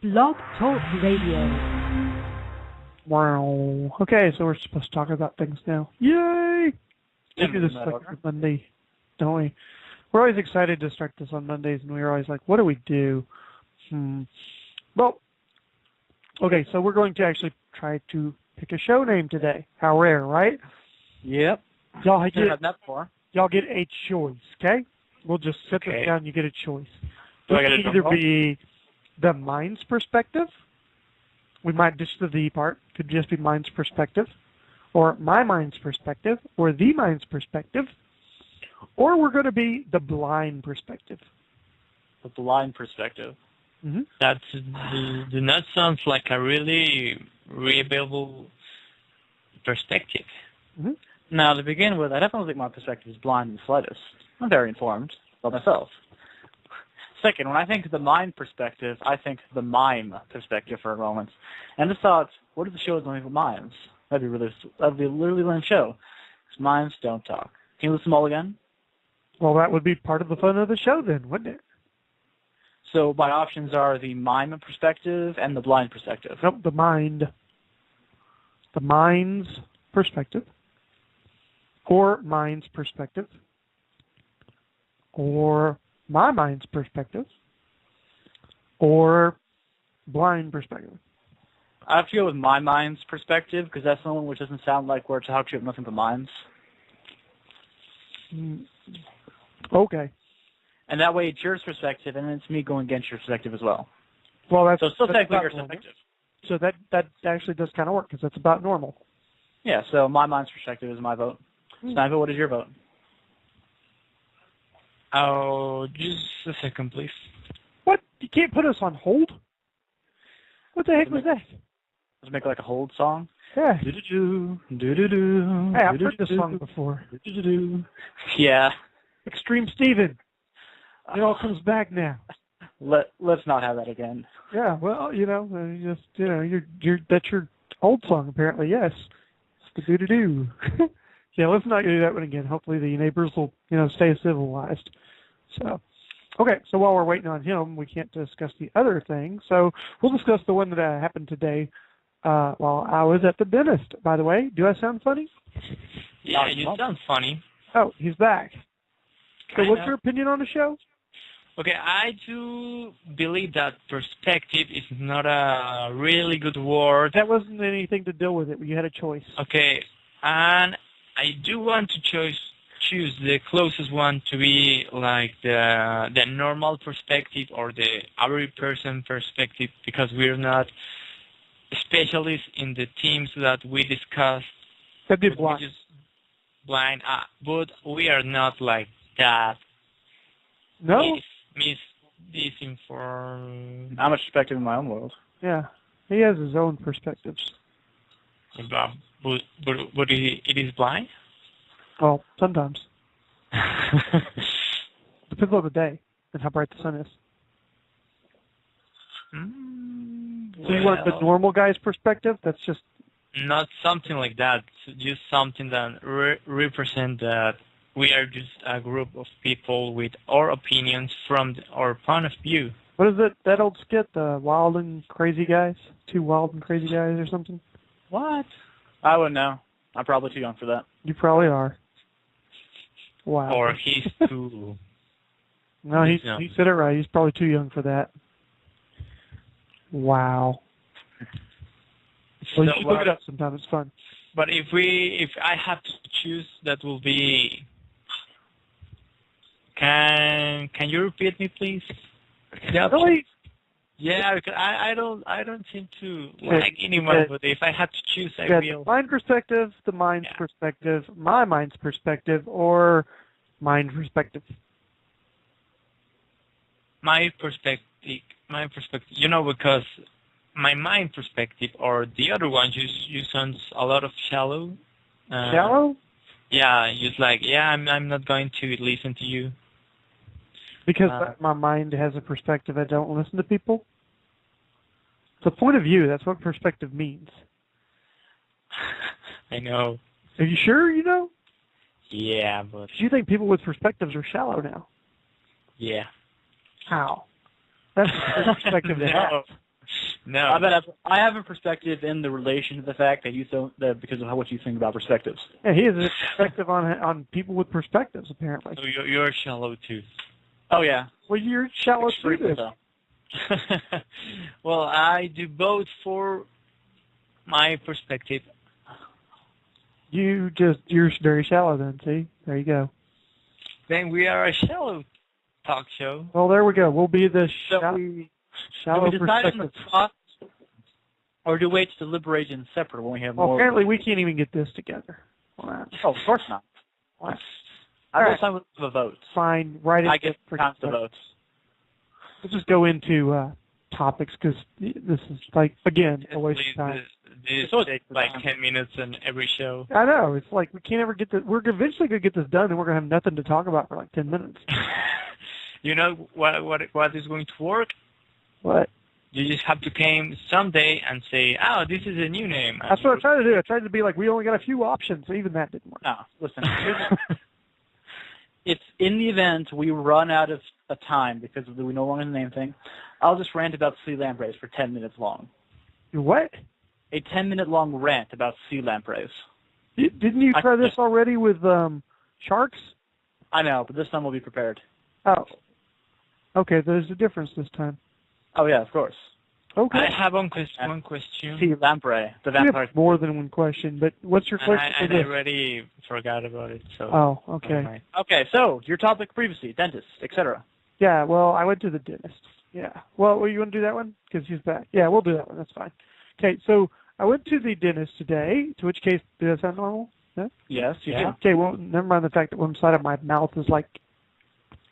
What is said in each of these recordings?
Blog Talk Radio. Wow. Okay, so we're supposed to talk about things now. Yay! We do this like every Monday, don't we? We're always excited to start this on Mondays, and we're always like, what do we do? Well, okay, so we're going to actually try to pick a show name today. How rare, right? Yep. Y'all get a choice, okay? We'll just sit this down and you get a choice. Do I It get a can either drum roll? be the mind's perspective. We might ditch the "the" part. Could just be mind's perspective. Or my mind's perspective. Or the mind's perspective. Or we're going to be the blind perspective. The blind perspective. Mm-hmm. That do not sound like a really available perspective. Mm-hmm. Now, to begin with, I definitely think my perspective is blind in the slightest. I'm very informed about myself. Second, when I think the mind perspective, I think the mime perspective for a moment. And just thought, what if the show is only for mimes? That'd be a really lame show. Because mimes don't talk. Can you list them all again? Well, that would be part of the fun of the show then, wouldn't it? So my options are the mime perspective and the blind perspective. Nope, the mind. The mind's perspective. Or mind's perspective. Or my mind's perspective. Or blind perspective. I have to go with my mind's perspective because that's the one which doesn't sound like we're talking to nothing but minds. Okay. And that way it's your perspective, and it's me going against your perspective as well. Well, that's So still that's technically about your normal. perspective. So that actually does kind of work because that's about normal. Yeah, so my mind's perspective is my vote. Sniper, what is your vote? Oh, just a second, please. What? You can't put us on hold? What the heck was that? Let's make like a hold song. Yeah. Do-do-do, do-do-do, Hey, I've heard this song before. do-do-do. Yeah. Extreme Steven. It all comes back now. Let's not have that again. Yeah, well, you're that's your old song apparently. Yes, it's the do. Yeah, let's not do that one again. Hopefully the neighbors will stay civilized. So, okay. So while we're waiting on him, we can't discuss the other thing. So we'll discuss the one that happened today while I was at the dentist. By the way, do I sound funny? Yeah, you sound funny. Oh, he's back. So I what's know. your opinion on the show? Okay, I do believe that perspective is not a really good word. That wasn't anything to deal with it. You had a choice. Okay, and I do want to choose the closest one to be like the normal perspective or the average person perspective because we're not specialists in the themes that we discussed. That'd be blind. Which is blind, but we are not like that. No? Disinformed. I'm a perspective in my own world. Yeah. He has his own perspectives. But it is blind? Well, sometimes. Depends on the day and how bright the sun is. So you want the normal guy's perspective? That's just... Not something like that. Just something that represent that we are just a group of people with our opinions from our point of view. What is it, that old skit, the Wild and Crazy Guys? Two Wild and Crazy Guys or something? What? I wouldn't know. I'm probably too young for that. You probably are. Wow. Or he's too... No, he said it right. He's probably too young for that. Wow. Well, you should look it up sometime. It's fun. But if I have to choose, that will be... Can you repeat me, please? Really? Yeah, because I don't seem to like anyone, but if I have to choose, I will. The mind perspective, the mind's perspective, my mind's perspective, or mind perspective. My perspective, because my mind perspective or the other one, you sounds a lot of shallow. Shallow? Yeah, just like I'm not going to listen to you. Because my mind has a perspective. I don't listen to people. It's a point of view. That's what perspective means. I know. Are you sure you know? Yeah, but... Do you think people with perspectives are shallow now? Yeah. How? That's a perspective to have. No. I have a perspective in the relation to the fact that you don't because of what you think about perspectives. Yeah, he has a perspective on people with perspectives, apparently. So you're shallow too. Oh yeah. Well, you're shallow too. So. Well, I do both for my perspective. You're very shallow then. See, there you go. Then we are a shallow talk show. Well, there we go. We'll be the shallow Do we decide on the perspective. spot, or do we wait to deliberate in separate when we have Well, more? apparently we can't even get this together. Well, Oh, of course not. what? I All will right. sign with the votes. Fine. Right. I get to count the votes. Let's just go into topics because this is like again a waste of time. This always takes the like time. 10 minutes on every show. I know. It's like we can't ever get this. We're eventually gonna get this done, and we're gonna have nothing to talk about for like 10 minutes. You know what is going to work? What? You just have to come someday and say, "Oh, this is a new name." That's what I tried to do. I tried to be like, we only got a few options. Even that didn't work. No, listen. If in the event we run out of time because we no longer name thing, I'll just rant about sea lampreys for 10 minutes long. What? A 10-minute long rant about sea lampreys. Didn't you try this already with sharks? I know, but this time we'll be prepared. Oh. Okay, there's a difference this time. Oh yeah, of course. Okay. I have one question. Sea lamprey, the You vampire. have more than one question, but what's your question And for I this? already forgot about it. So. Oh, okay. Alright. Okay, so your topic previously, dentist, etc. Yeah, well, I went to the dentist. Yeah. Well, you want to do that one? Because he's back. Yeah, we'll do that one. That's fine. Okay, so I went to the dentist today, to which case, did that sound normal? No? Yes, you Yeah. Okay, well, never mind the fact that one side of my mouth is like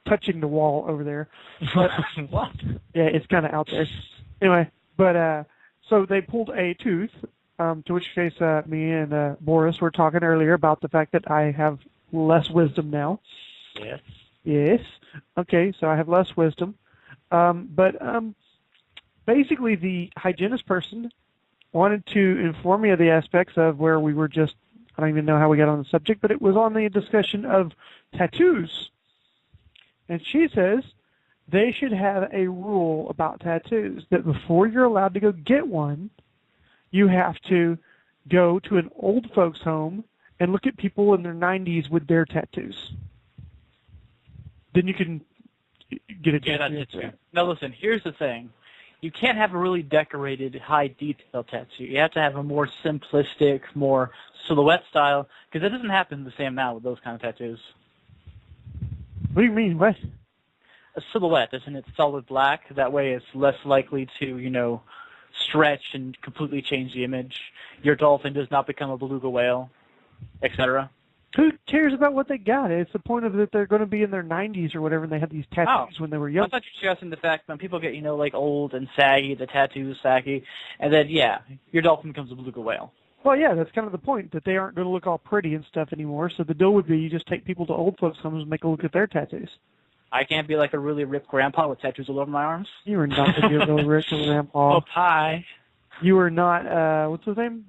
touching the wall over there. But, What? yeah, it's kind of out there. Anyway, but so they pulled a tooth, to which case me and Boris were talking earlier about the fact that I have less wisdom now. Yes. Yes. Okay, so I have less wisdom. But basically the hygienist person wanted to inform me of the aspects of where we were just, I don't even know how we got on the subject, but it was on the discussion of tattoos. And she says they should have a rule about tattoos, that before you're allowed to go get one, you have to go to an old folks home and look at people in their 90s with their tattoos. Then you can get a tattoo. Now listen, here's the thing. You can't have a really decorated, high detail tattoo. You have to have a more simplistic, more silhouette style, because it doesn't happen the same now with those kind of tattoos. What do you mean? What? A silhouette, isn't it solid black? That way it's less likely to, stretch and completely change the image. Your dolphin does not become a beluga whale, etc. Who cares about what they got? It's the point of that they're going to be in their 90s or whatever, and they had these tattoos when they were young. I thought you were discussing the fact when people get, like old and saggy, the tattoo is saggy, and then, your dolphin becomes a beluga whale. Well, yeah, that's kind of the point, that they aren't going to look all pretty and stuff anymore. So the deal would be you just take people to old folks' homes and make a look at their tattoos. I can't be like a really ripped grandpa with tattoos all over my arms. You are not going to be really rich or grandpa. Oh, pie. You are not, what's his name?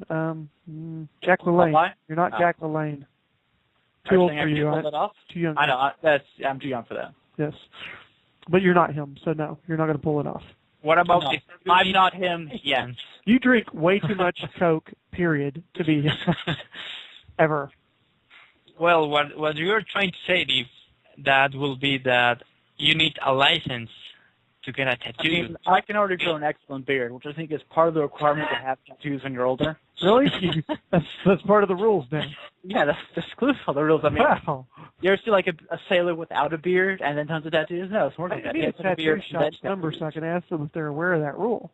Jack LaLanne. You're not Jack LaLanne. Too old for you, right? Too young. I know. I'm too young for that. Yes. But you're not him, so no, you're not going to pull it off. What about No, if I'm not him yet. You drink way too much Coke, period, to be ever. Well, what you're trying to say, Dave, that will be that you need a license to get a tattoo. I mean, I can already grow an excellent beard, which I think is part of the requirement to have tattoos when you're older. Really? that's part of the rules then. Yeah, that's exclusive of the rules. I mean, Wow. you ever see like a sailor without a beard and then tons of tattoos? No, it's more like I that. need He a has a tattoo beard and shop's then number so I can ask them if they're aware of that rule.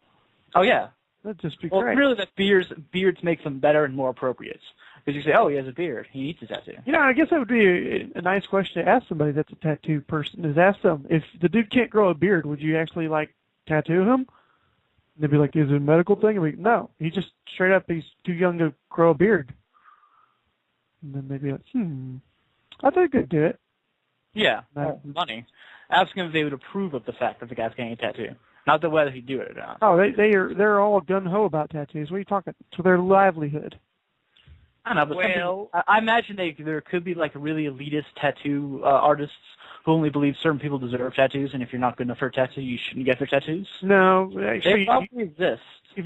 Oh yeah. That'd just be Well, great. really, that beards make them better and more appropriate. Because you say, oh, he has a beard, he needs a tattoo. You know, I guess that would be a nice question to ask somebody that's a tattoo person, is ask them, if the dude can't grow a beard, would you actually, like, tattoo him? And they'd be like, is it a medical thing? And we no, he just straight up, he's too young to grow a beard. And then they'd be like, I think I could do it. Yeah, No. money. Asking if they would approve of the fact that the guy's getting a tattoo. Not the whether he'd do it or not. Oh, they're all gung-ho about tattoos. What are you talking? So their livelihood. I don't know, but Well, I imagine there could be like really elitist tattoo artists who only believe certain people deserve tattoos, and if you're not good enough for a tattoo, you shouldn't get their tattoos. No, They actually, probably exist. if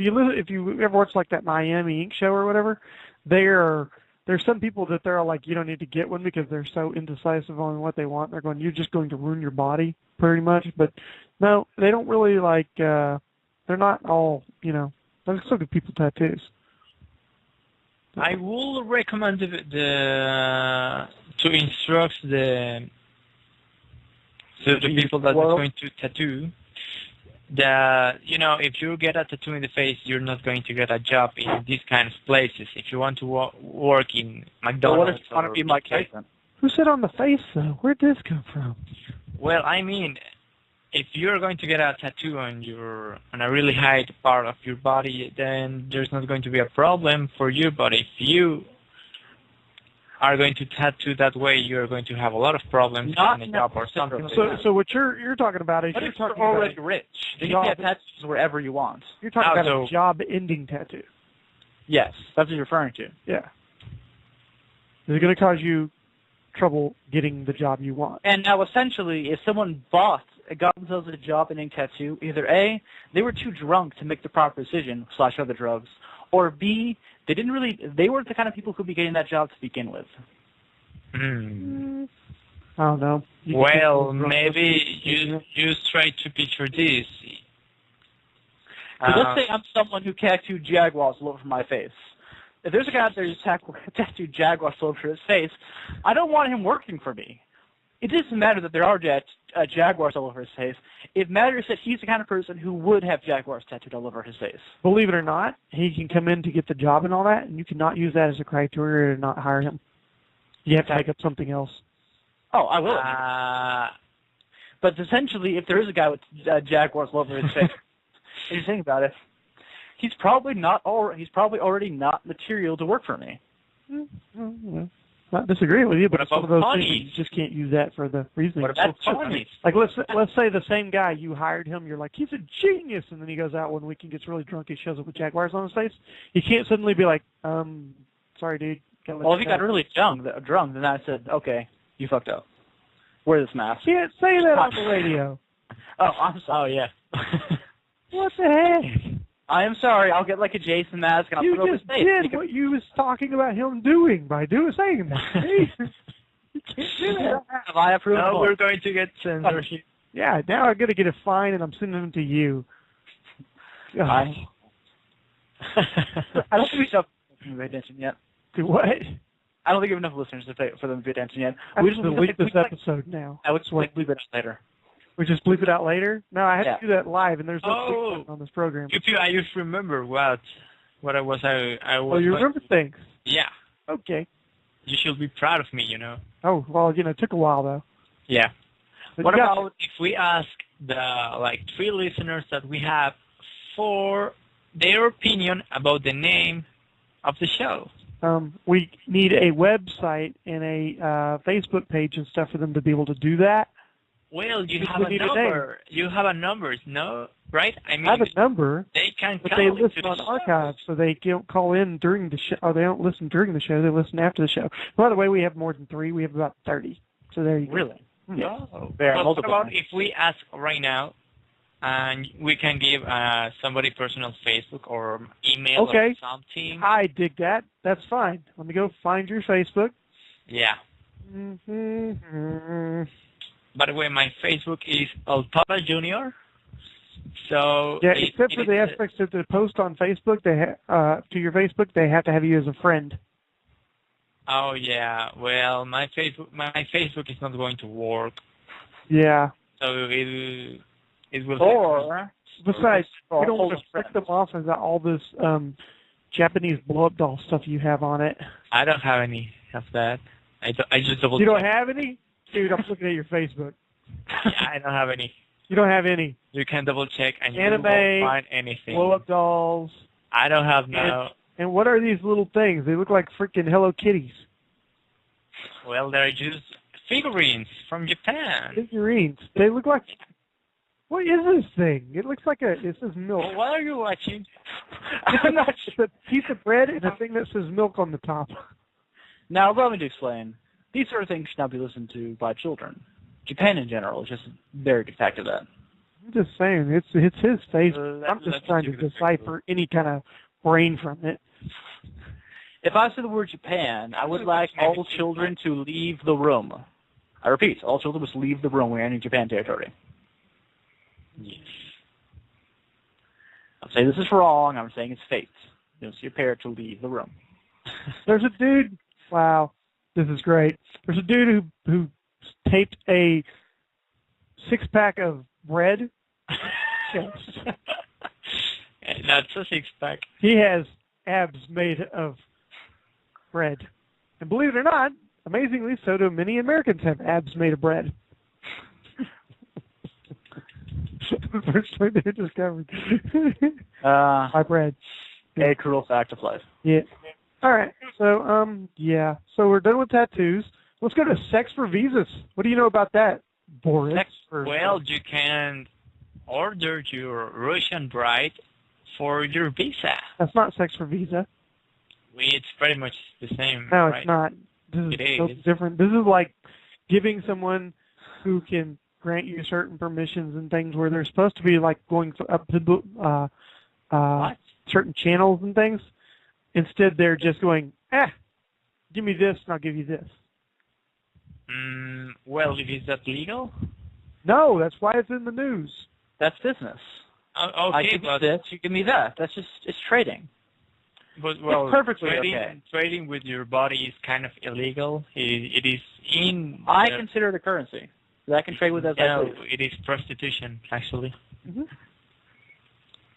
you ever watch like that Miami Ink show or whatever, there's some people that they're like, you don't need to get one because they're so indecisive on what they want. They're going, you're just going to ruin your body pretty much. But no, they don't really like. They're not all, There's still good people tattoos. I will recommend to instruct the people that are going to tattoo that if you get a tattoo in the face, you're not going to get a job in these kind of places. If you want to work in McDonald's, what if you want to be Mike Tyson? Who said on the face though? Where'd this come from? Well, I mean, if you're going to get a tattoo on a really high part of your body, then there's not going to be a problem for you. But if you are going to tattoo that way, you're going to have a lot of problems in a job or something. So what you're talking about is you're talking already about rich. You can get tattoos wherever you want. You're talking about a job-ending tattoo. Yes, that's what you're referring to. Yeah. Is it going to cause you trouble getting the job you want? And now, essentially, if someone got themselves a job-ending tattoo, either A, they were too drunk to make the proper decision / other drugs, or B, they weren't the kind of people who'd be getting that job to begin with. Hmm. I don't know. Well, maybe you try to picture this. Let's say I'm someone who tattooed jaguars all over my face. If there's a guy out there who's tattooed jaguars all over his face, I don't want him working for me. It doesn't matter that there are jaguars all over his face. It matters that he's the kind of person who would have jaguars tattooed all over his face. Believe it or not, he can come in to get the job and all that, and you cannot use that as a criteria to not hire him. You have to make up something else. Oh, I will. But essentially, if there is a guy with jaguars all over his face, if you think about it, he's probably already not material to work for me. Not disagreeing with you, but what it's one of those things you just can't use that for the reason. What about ponies? Like let's say the same guy, you hired him, you're like, he's a genius, and then he goes out one week and gets really drunk, he shows up with jaguars on his face. You can't suddenly be like, sorry, dude. Well, if he got really drunk, then I said, okay, you fucked up. Wear this mask. You can't say that on the radio. Oh, I'm sorry. Oh, yeah. What the heck? I am sorry. I'll get like a Jason mask and I'll put it over his face. You just did what you was talking about him doing by saying that. You can't do that. Have I approved? No, we're going to get censorship. Yeah, now I'm going to get a fine and I'm sending them to you. I don't think we should pay attention yet. To what? I don't think we have enough listeners for them to pay attention yet. We just delete this episode now. I would bleep it out later. We just bleep it out later? No, I have to do that live, and there's no bleep on this program. I just remember what I was. Oh, you remember things? Yeah. Okay. You should be proud of me, Oh, well, it took a while, though. Yeah. But what about if we ask the 3 listeners that we have for their opinion about the name of the show? We need a website and a Facebook page and stuff for them to be able to do that. Well, you have a number. You have a number, no? Right? I mean, I have a number. They can but they listen on archives, so they don't call in during the show, or they don't listen during the show. They listen after the show. By the way, we have more than 3. We have about 30. So there you go. Really? Yeah. Oh. What about if we ask right now, and we can give somebody personal Facebook or email or something? I dig that. That's fine. Let me go find your Facebook. Yeah. Mm-hmm. By the way, my Facebook is El Papa Junior. So yeah, except for the aspects of the post on Facebook, to your Facebook, they have to have you as a friend. Oh yeah. Well, my Facebook is not going to work. Yeah. So it will. Or besides, we don't want to flick them off as all this Japanese blow-up doll stuff you have on it. I don't have any of that. I just double. You don't have any? Dude, I'm looking at your Facebook. Yeah, I don't have any. You don't have any? You can double check and anime, you won't find anything. Blow-up dolls. I don't have no. And what are these little things? They look like freaking Hello Kitties. Well, they're just figurines from Japan. Figurines. They look like What is this thing? It looks like it says milk. Well, what are you watching? I'm not It's a piece of bread and a thing that says milk on the top. Now, allow me to explain. These sort of things should not be listened to by children. Japan in general is just a very good fact of that. I'm just saying, it's his face. I'm just let's trying to do the decipher any kind of brain from it. If I say the word Japan, I would like all children to leave the room. I repeat, all children must leave the room. We're entering Japan territory. Yes. I'm saying this is wrong. I'm saying it's fate. You know, so your parent to leave the room. There's a dude. Wow, this is great. There's a dude who taped a 6-pack of bread. Chest. That's a 6-pack. He has abs made of bread, and believe it or not, amazingly, so do many Americans have abs made of bread. The first thing they discovered. My bread. A cruel fact of life. Yeah. All right. So, yeah. So we're done with tattoos. Let's go to sex for visas. What do you know about that, Boris? Well, you can order your Russian bride for your visa. That's not sex for visa. It's pretty much the same. No, right? it's not. This is It totally is. different. This is like giving someone who can grant you certain permissions and things where they're supposed to be like going up to certain channels and things. Instead, they're just going, give me this and I'll give you this. Well, is that legal? No, that's why it's in the news. That's business. I Okay, give you but this, you give me that. That's just, it's trading. well, perfectly trading, okay. trading with your body is kind of illegal. It is in. I consider it a currency. That I can trade with as I No, please. it is prostitution, actually. Mm-hmm.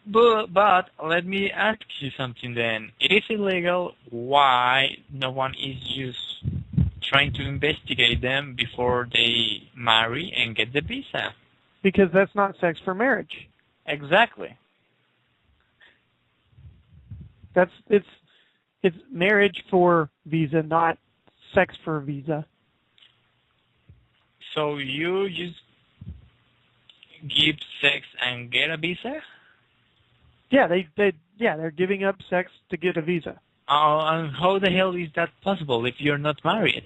But let me ask you something then. It is illegal. Why no one is just trying to investigate them before they marry and get the visa? Because that's not sex for marriage. Exactly. It's marriage for visa, not sex for visa. So you just give sex and get a visa? Yeah, they're giving up sex to get a visa. And how the hell is that possible if you're not married?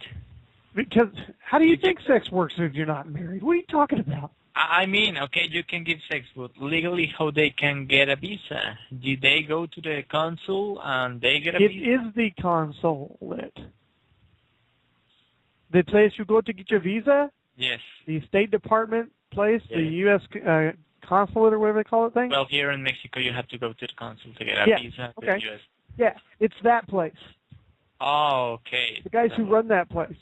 Because how do you think sex works if you're not married? What are you talking about? I mean, okay, you can give sex, but legally how they can get a visa? Did they go to the consul and they get a It visa? is the consulate. The place you go to get your visa, Yes. the State Department place, Yeah. the U.S. Consulate or whatever they call it thing. Well, here in Mexico, you have to go to the consul to get a Yeah, visa to okay. the U.S. Yeah, it's that place. Oh, okay. The guys who run that place.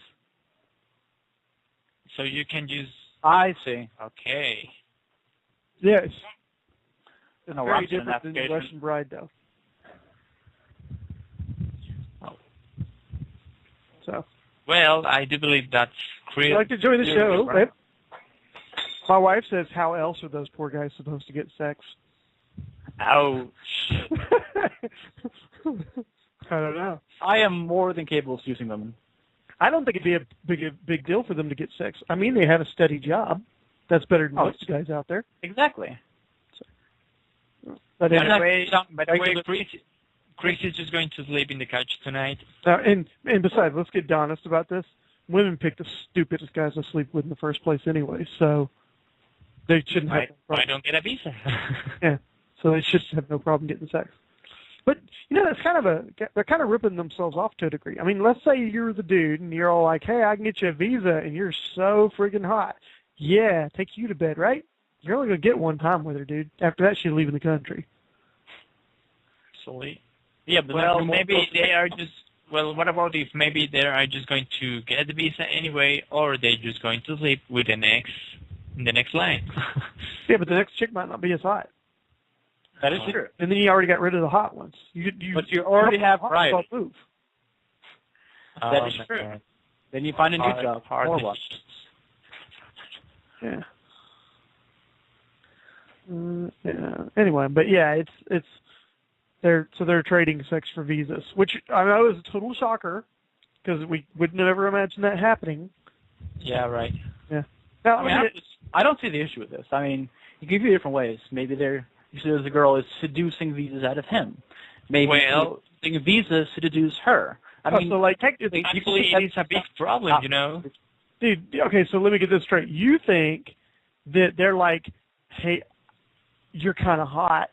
So you can use... I see. Okay. Yes. There's no Very option in different than the application. Russian bride, though. Oh. So, Well, I do believe that's if you'd like to join the show, babe. My wife says, how else are those poor guys supposed to get sex? Ouch. I don't know. I am more than capable of seducing women. I don't think it'd be a big deal for them to get sex. I mean, they have a steady job. That's better than most guys out there. Exactly. But By anyway, the way, Chris is just going to sleep in the couch tonight. and besides, let's get honest about this. Women pick the stupidest guys to sleep with in the first place anyway, so they shouldn't have no I problem. don't get a visa. Yeah, so they should have no problem getting sex. But that's they're kind of ripping themselves off to a degree. I mean, let's say you're the dude and you're all like, "Hey, I can get you a visa," and you're so friggin' hot. Yeah, take you to bed, right? You're only gonna get one time with her, dude. After that, she's leaving the country. Actually. Yeah, but Well, maybe they are just... Well, what about if maybe they are just going to get the visa anyway, or they're just going to sleep with the next line? Yeah, but the next chick might not be as hot. that is true. And then you already got rid of the hot ones. But you already have hot variety. ones all move. That is my true. God. Then you find a new job. Hard More decisions. Yeah. Yeah. Anyway, but yeah, they're trading sex for visas, which I know is a total shocker because we would never imagine that happening. Yeah, right. Yeah. Now, I don't see the issue with this. I mean, It could be different ways. Maybe the girl is seducing visas out of him. Maybe using visas to seduce her. I mean, so like technically, actually, it's a big problem, you know. Dude, okay, so let me get this straight. You think that they're like, hey, you're kind of hot,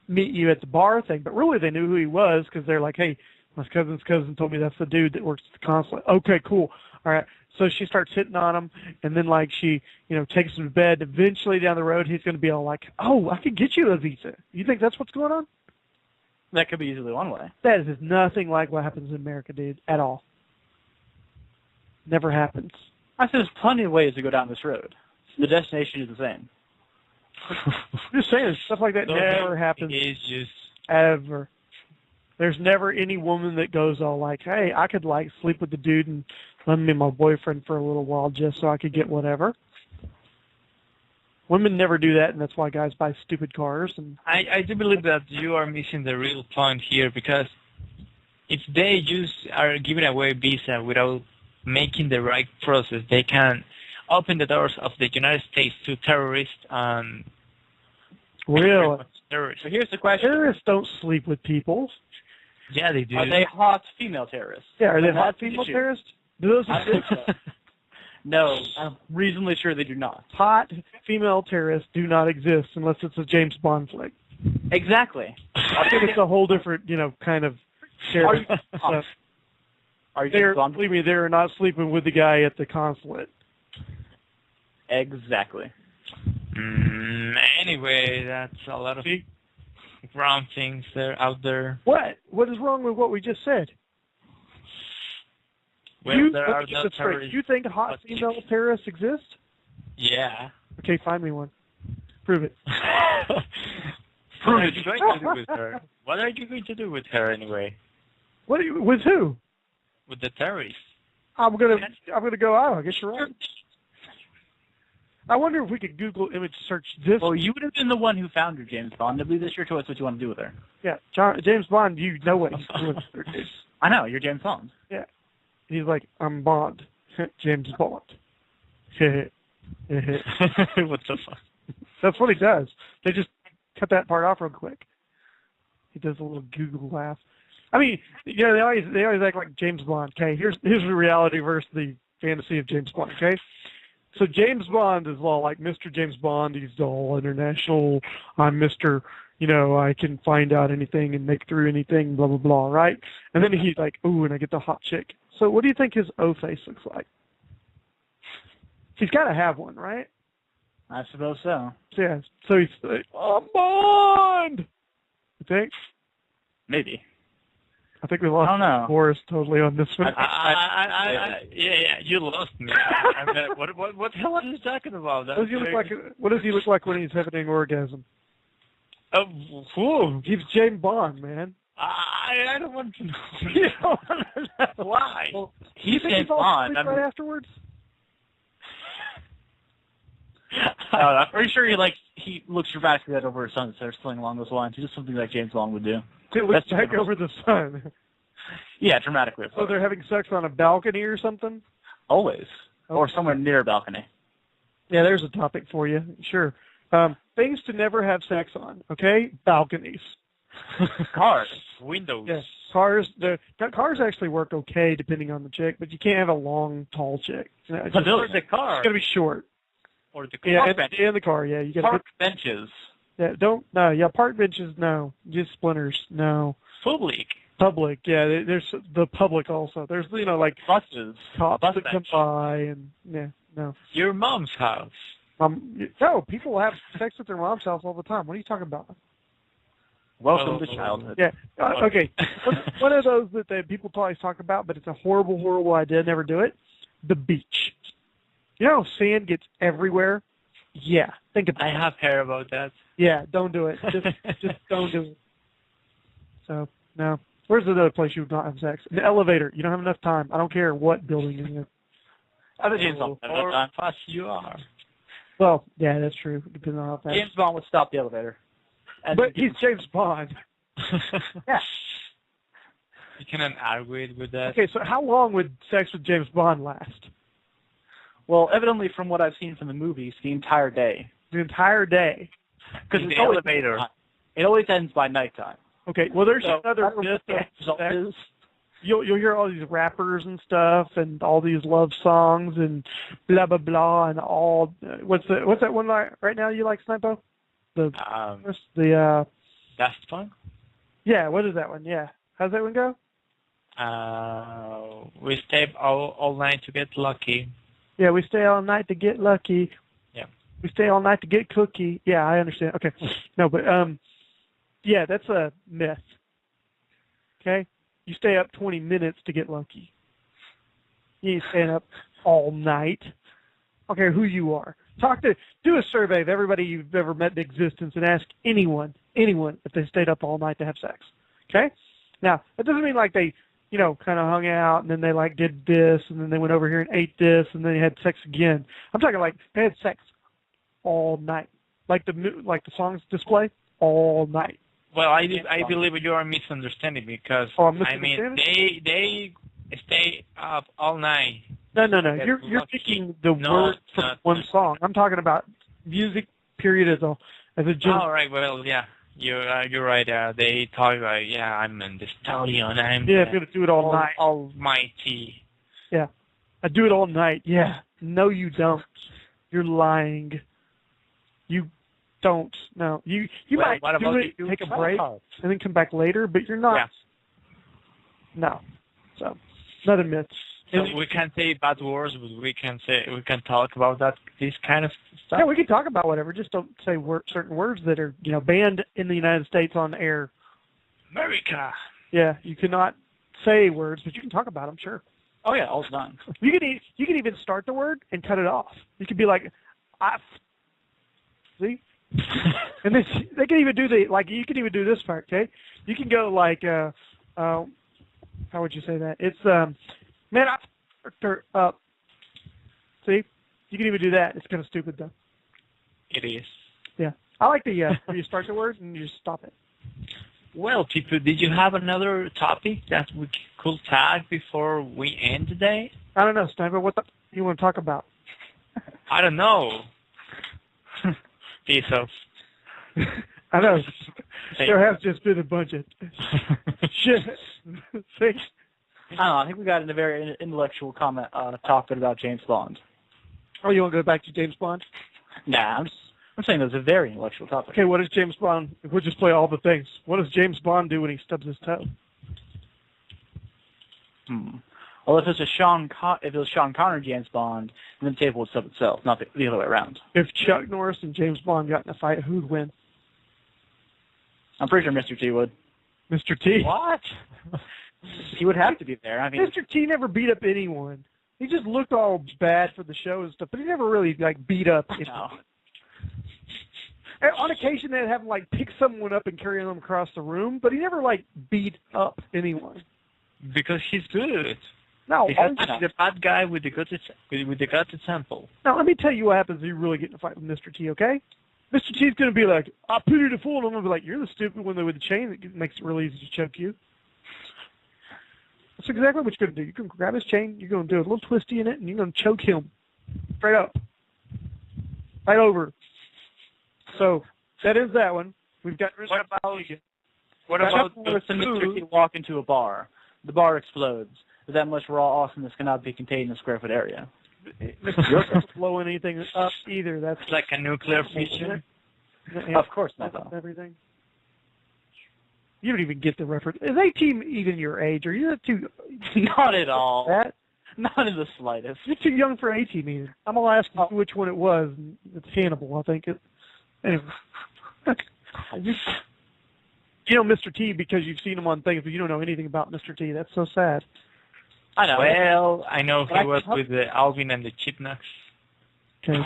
meet you at the bar thing, but really they knew who he was because they're like, hey, my cousin's cousin told me that's the dude that works at the consulate. Okay, cool. All right. So she starts hitting on him, and then like she, takes him to bed. Eventually down the road, he's going to be all like, oh, I could get you a visa. You think that's what's going on? That could be easily one way. That is nothing like what happens in America, dude, at all. Never happens. I think there's plenty of ways to go down this road. The destination is the same. I'm just saying, stuff like that never happens. It's just ever. There's never any woman that goes all like, hey, I could like sleep with the dude and let me be my boyfriend for a little while just so I could get whatever. Women never do that, and that's why guys buy stupid cars. And I do believe that you are missing the real point here, because if they just are giving away visa without making the right process, they can open the doors of the United States to terrorists and really. So here's the question: terrorists don't sleep with people. Yeah, they do. Are they hot female terrorists? Yeah, are they hot female terrorists? Do those exist? No, I'm reasonably sure they do not. Hot female terrorists do not exist unless it's a James Bond flick. Exactly. I think it's a whole different, kind of terrorist stuff. Believe me, they're not sleeping with the guy at the consulate. Exactly. Anyway, that's a lot of wrong things out there. What? What is wrong with what we just said? Well, there are no terrorists. You think hot female terrorists exist? Yeah. Okay, find me one. Prove it. What are you going to do with her? What are you going to do with her anyway? With who? With the terrorists. I'm gonna go out. I guess you're right. I wonder if we could Google image search this. Well, you would have been the one who found her, James Bond. I believe that's your choice what you want to do with her. Yeah, James Bond, you know what he's doing with her, dude. I know, you're James Bond. Yeah. He's like, I'm Bond. James Bond. What the fuck? That's what he does. They just cut that part off real quick. He does a little Google laugh. I mean, they always act like James Bond. Okay, here's the reality versus the fantasy of James Bond. Okay, so James Bond is all like Mr. James Bond. He's all international. I'm Mr. I can find out anything and make through anything. Blah blah blah. Right? And then he's like, ooh, and I get the hot chick. So what do you think his O face looks like? He's got to have one, right? I suppose so. Yeah. So he's like, I'm Bond. You think? Maybe. I think we lost Boris totally on this one. Yeah, you lost me. I mean, what the hell are you talking about? What does he look like when he's having an orgasm? Who? He's James Bond, man. I don't want to know. You don't want to know why? Well, he's James Bond. Right afterwards. I'm pretty sure he looks dramatically at over his son instead of something along those lines. It's just something like James Bond would do. It looks back over the sun. Yeah, dramatically. So they're having sex on a balcony or something? Always. Okay. Or somewhere near a balcony. Yeah, there's a topic for you. Sure. Things to never have sex on, okay? Balconies. Cars. Windows. Yeah. Cars actually work okay depending on the chick, but you can't have a long, tall chick. The car. It's going to be short. Or the car bench. Yeah, in the car, yeah. You got park benches. Yeah, park benches, no. Just splinters, no. Public, yeah. There's the public also. There's, like buses. Cops Bus that come by and, yeah, no. Your mom's house. No, people have sex at their mom's house all the time. What are you talking about? Welcome to childhood. Yeah, okay. One of those that people always talk about, but it's a horrible, horrible idea. Never do it. The beach. You know how sand gets everywhere? Yeah, think about it. I have heard about that. Yeah, don't do it. Just don't do it. So, no. Where's another place you would not have sex? The elevator. You don't have enough time. I don't care what building you're in. Or fast you are. Well, yeah, that's true. Depending on how fast. James Bond would stop the elevator. But he's James Bond. Yeah. You cannot argue with that. Okay, so how long would sex with James Bond last? Well, evidently from what I've seen from the movies, the entire day. The entire day. Because In it's the always elevator. It always ends by nighttime. Okay, well, there's So, another I don't know myth what the of end result sex. is. You'll hear all these rappers and stuff, and all these love songs, and blah blah blah, and all. What's that one right now you like, Snipo? The That's fun. yeah. What is that one? Yeah. How's that one go? We stay all night to get lucky. Yeah, we stay all night to get lucky. Yeah. We stay all night to get cookie. Yeah, I understand. Okay. No, but yeah, that's a myth. Okay? You stay up 20 minutes to get lucky. You ain't staying up all night. I don't care who you are. Do a survey of everybody you've ever met in existence and ask anyone if they stayed up all night to have sex. Okay? Now, that doesn't mean like they, kind of hung out and then they like did this and then they went over here and ate this and then they had sex again. I'm talking like they had sex all night. Like the songs display all night. Well, I believe you are misunderstanding because I'm I mean they stay up all night. No. You're picking the words from one song. I'm talking about music. Period as a general. Oh, right. Well, yeah, you're right. They talk about I'm in the stallion. I'm gonna do it all night. Almighty. Yeah, I do it all night. Yeah. No, you don't. You're lying. You don't. No. You might do it, take a break, and then come back later, but you're not. Yeah. No. So, another myth. So we can say bad words, but we can talk about this kind of stuff. Yeah, we can talk about whatever. Just don't say certain words that are banned in the United States on air. America. Yeah, you cannot say words, but you can talk about them. Sure. Oh yeah, all the time. You can even start the word and cut it off. You could be like, see, and then they can even do you can even do this part. Okay, you can go like how would you say that? It's man, up. See, you can even do that. It's kind of stupid though. It is. Yeah, I like the where you start the word and you just stop it. Well, people, did you have another topic that we could tag before we end today? I don't know, Sniper. What you want to talk about? I don't know. Piece of. I know. There has just been a bunch of shit. See? I don't know. I think we got in a very intellectual topic about James Bond. Oh, you want to go back to James Bond? Nah, I'm saying that's a very intellectual topic. Okay, what does James Bond? We'll just play all the things. What does James Bond do when he stubs his toe? Well, if it was Sean Connery James Bond, then the table would stub itself, not the other way around. If Chuck Norris and James Bond got in a fight, who'd win? I'm pretty sure Mr. T would. Mr. T. What? He would have to be there. I mean, Mr. T never beat up anyone. He just looked all bad for the show and stuff, but he never really beat up anyone. No. On occasion, they'd have him pick someone up and carry them across the room, but he never beat up anyone. Because he's good. No, he's the bad guy with the good example. Now let me tell you what happens if you really get in a fight with Mr. T. Okay? Mr. T's gonna be like, "I put you to fool," and I'm gonna be like, "You're the stupid one with the chain that makes it really easy to choke you." That's exactly what you're gonna do. You're gonna grab his chain, you're gonna do a little twisty in it, and you're gonna choke him straight up, right over. So that is that one. We've got. What about Mr. T walk into a bar? The bar explodes. With that much raw awesomeness cannot be contained in a square foot area. Mr. T doesn't blow anything up either. That's like a nuclear fission. Of course not. Everything. You don't even get the reference. Is A-Team even your age? Are you too? Not at all. That? Not in the slightest. You're too young for A-Team either. I'm gonna ask you which one it was. It's Hannibal, I think. Anyway. You know Mr. T because you've seen him on things, but you don't know anything about Mr. T. That's so sad. I know. Well, I know he was with Alvin and the Chipmunks. Okay.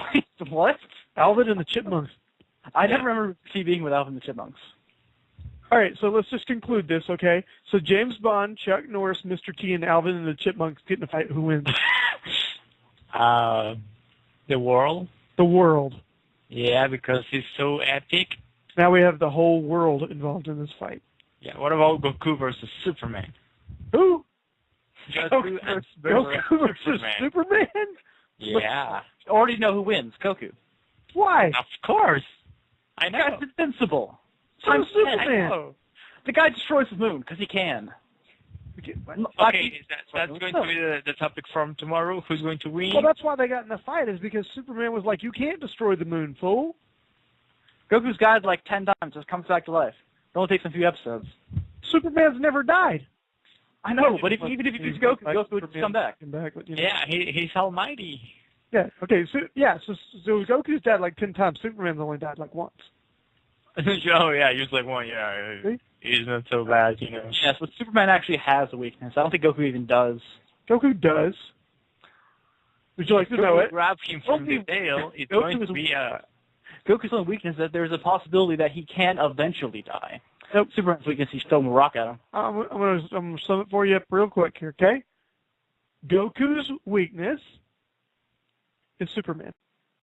What? Alvin and the Chipmunks. I never remember T being with Alvin and the Chipmunks. All right, so let's just conclude this, okay? So James Bond, Chuck Norris, Mr. T, and Alvin and the Chipmunks get in a fight. Who wins? The world. The world. Yeah, because he's so epic. Now we have the whole world involved in this fight. Yeah, what about Goku versus Superman? Who? Goku versus Superman? Yeah. I already know who wins. Goku. Why? Of course. I The know. guy's invincible. So Times 10. Superman. I know. The guy destroys the moon because he can. Okay, that's going to be the topic from tomorrow. Who's going to win? Well, that's why they got in the fight, is because Superman was like, you can't destroy the moon, fool. Goku's died like 10 times, just comes back to life. It only takes a few episodes. Superman's never died. I know, but even if you beat Goku, Goku would come back. Yeah, he's almighty. Yeah, okay, so Goku's died like 10 times. Superman's only died like once. Oh yeah, he was like one. Yeah, he's not so bad, you know. Yes, but Superman actually has a weakness. I don't think Goku even does. Goku does. Would you like to know it? Grab him from the tail. It's going to be a. Goku's only weakness is that there's a possibility that he can eventually die. Nope. Superman's weakness, he's throwing a rock at him. I'm gonna sum it for you up real quick here, okay? Goku's weakness is Superman.